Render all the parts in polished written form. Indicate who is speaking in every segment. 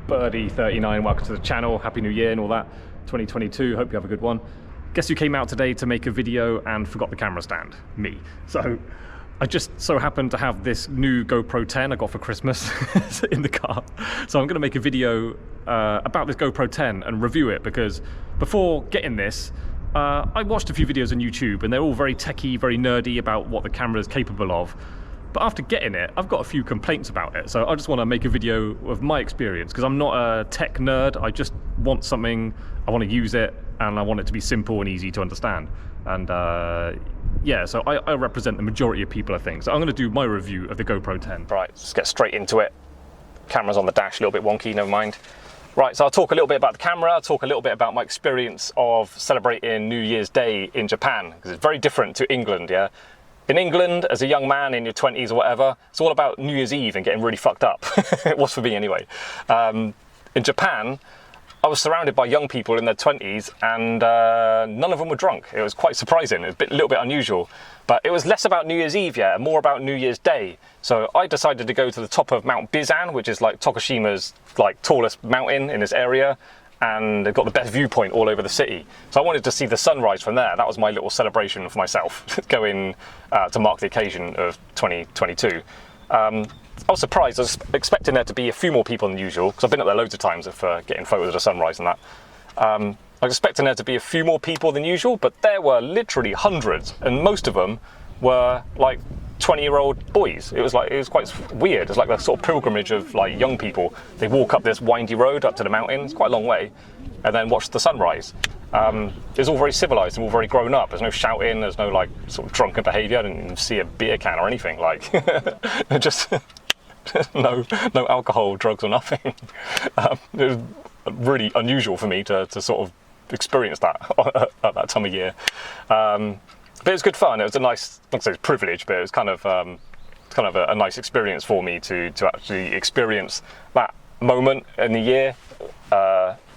Speaker 1: Birdy39, welcome to the channel, happy new year and all that, 2022, hope you have a good one. Guess who came out today to make a video and forgot the camera stand? Me. So I just so happened to have this new GoPro 10 I got for Christmas in the car. So I'm going to make a video about this GoPro 10 and review it, because before getting this, I watched a few videos on YouTube and they're all very techie, very nerdy about what the camera is capable of. But after getting it, I've got a few complaints about it. So I just want to make a video of my experience, because I'm not a tech nerd. I just want something, I want to use it, and I want it to be simple and easy to understand. And yeah, so I represent the majority of people, I think. So I'm going to do my review of the GoPro 10. Right, let's get straight into it. Camera's on the dash, a little bit wonky, never mind. Right, so I'll talk a little bit about the camera, I'll talk a little bit about my experience of celebrating New Year's Day in Japan, because it's very different to England, yeah? In England, as a young man in your 20s or whatever, it's all about New Year's Eve and getting really fucked up. It was for me anyway. In Japan, I was surrounded by young people in their 20s and none of them were drunk. It was quite surprising. It was a little bit unusual. But it was less about New Year's Eve, yeah, and more about New Year's Day. So I decided to go to the top of Mount Bizan, which is like Tokushima's like tallest mountain in this area. And they've got the best viewpoint all over the city. So I wanted to see the sunrise from there. That was my little celebration for myself, going to mark the occasion of 2022. I was surprised. I was expecting there to be a few more people than usual, because I've been up there loads of times for getting photos of the sunrise and that. I was expecting there to be a few more people than usual, but there were literally hundreds, and most of them were like 20-year-old boys. It was quite weird. It was like a sort of pilgrimage of like young people. They walk up this windy road up to the mountain, it's quite a long way, and then watch the sunrise. It's all very civilized and all very grown up. There's no shouting, there's no like sort of drunken behavior. I didn't even see a beer can or anything, like just no alcohol, drugs or nothing. It was really unusual for me to sort of experience that at that time of year. But it was good fun. It was a nice, I don't say it's privilege, but it was kind of a nice experience for me to actually experience that moment in the year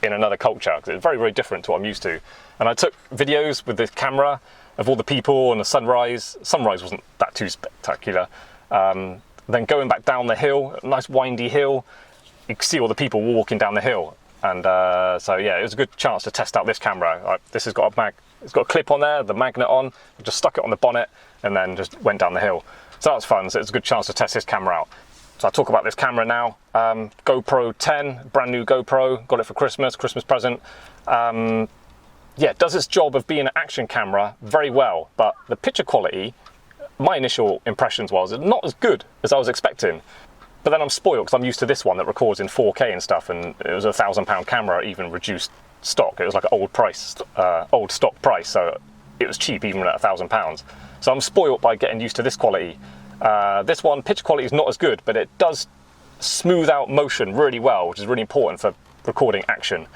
Speaker 1: in another culture, because it's very, very different to what I'm used to. And I took videos with this camera of all the people and the sunrise. Sunrise wasn't that too spectacular. Then going back down the hill, a nice windy hill, you could see all the people walking down the hill. And so yeah, it was a good chance to test out this camera. This has got it's got a clip on there, the magnet on. I just stuck it on the bonnet and then just went down the hill. So that was fun. So it's a good chance to test this camera out. So I'll talk about this camera now. GoPro 10, brand new GoPro, got it for Christmas present. Yeah, it does its job of being an action camera very well, but the picture quality, my initial impressions was not as good as I was expecting. But then I'm spoiled because I'm used to this one that records in 4K and stuff, and it was a £1,000 camera, even reduced stock. It was like an old stock price, so it was cheap even at £1,000. So I'm spoiled by getting used to this quality. This one, picture quality is not as good, but it does smooth out motion really well, which is really important for recording action.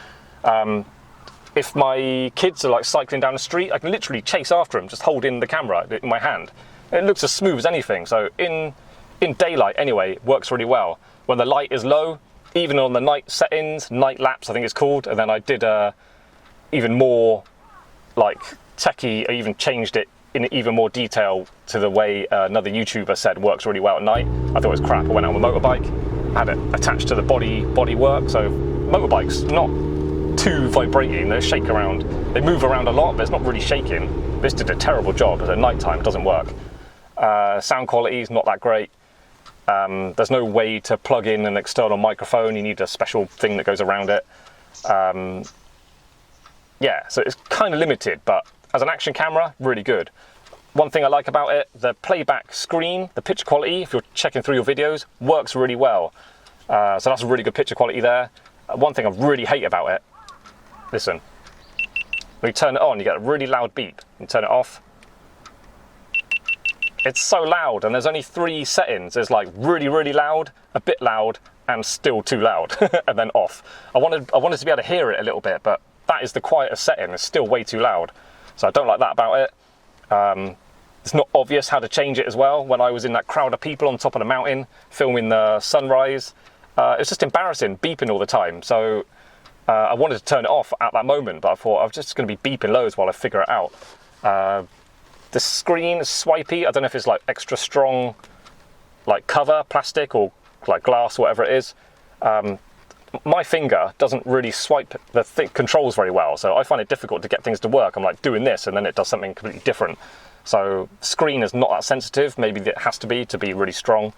Speaker 1: If my kids are like cycling down the street, I can literally chase after them, just holding the camera in my hand. It looks as smooth as anything. So in daylight anyway, it works really well. When the light is low, even on the night settings, night lapse I think it's called, and then I did even more like techie, I even changed it in even more detail to the way another YouTuber said works really well at night. I thought it was crap. I went out on a motorbike, had it attached to the body work, so motorbikes not too vibrating, they shake around, they move around a lot, but it's not really shaking. This did a terrible job, because at night time it doesn't work. Sound quality is not that great. There's no way to plug in an external microphone, you need a special thing that goes around it. Yeah, so it's kind of limited, but as an action camera, really good. One thing I like about it, the playback screen, the picture quality, if you're checking through your videos, works really well. So that's a really good picture quality there. One thing I really hate about it, listen, when you turn it on, you get a really loud beep. You turn it off, it's so loud, and there's only 3 settings. There's like really, really loud, a bit loud, and still too loud, and then off. I wanted to be able to hear it a little bit, but that is the quietest setting. It's still way too loud. So I don't like that about it. It's not obvious how to change it as well. When I was in that crowd of people on top of the mountain, filming the sunrise, it's just embarrassing, beeping all the time. So I wanted to turn it off at that moment, but I thought I was just going to be beeping loads while I figure it out. The screen is swipey. I don't know if it's like extra strong, like cover, plastic or like glass, whatever it is. my finger doesn't really swipe the controls very well, so I find it difficult to get things to work. I'm like doing this and then it does something completely different. So screen is not that sensitive. Maybe it has to be really strong.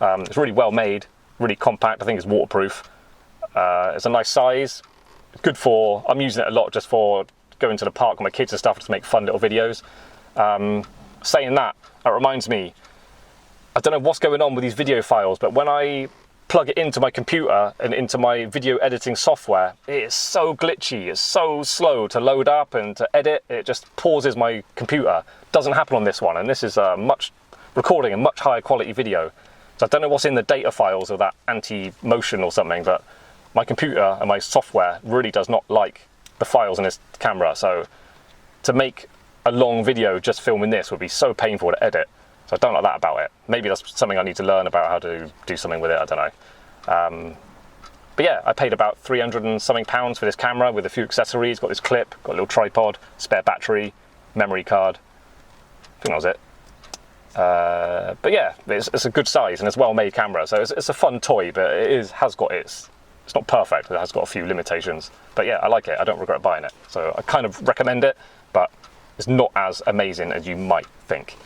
Speaker 1: It's really well made, really compact. I think it's waterproof. It's a nice size. Good for, I'm using it a lot just for going to the park with my kids and stuff to make fun little videos. Saying that reminds me, I don't know what's going on with these video files, but when I plug it into my computer and into my video editing software, it is so glitchy. It's so slow to load up and to edit. It just pauses my computer. Doesn't happen on this one, and this is recording a much higher quality video. So I don't know what's in the data files of that anti-motion or something, but my computer and my software really does not like the files in this camera. So to make a long video just filming this would be so painful to edit. So I don't like that about it. Maybe that's something I need to learn about, how to do something with it, I don't know. But yeah, I paid about 300 and something pounds for this camera with a few accessories. Got this clip, got a little tripod, spare battery, memory card. I think that was it. But yeah, it's a good size and it's a well-made camera. So it's a fun toy, but it's not perfect. It has got a few limitations. But yeah, I like it. I don't regret buying it. So I kind of recommend it, but it's not as amazing as you might think.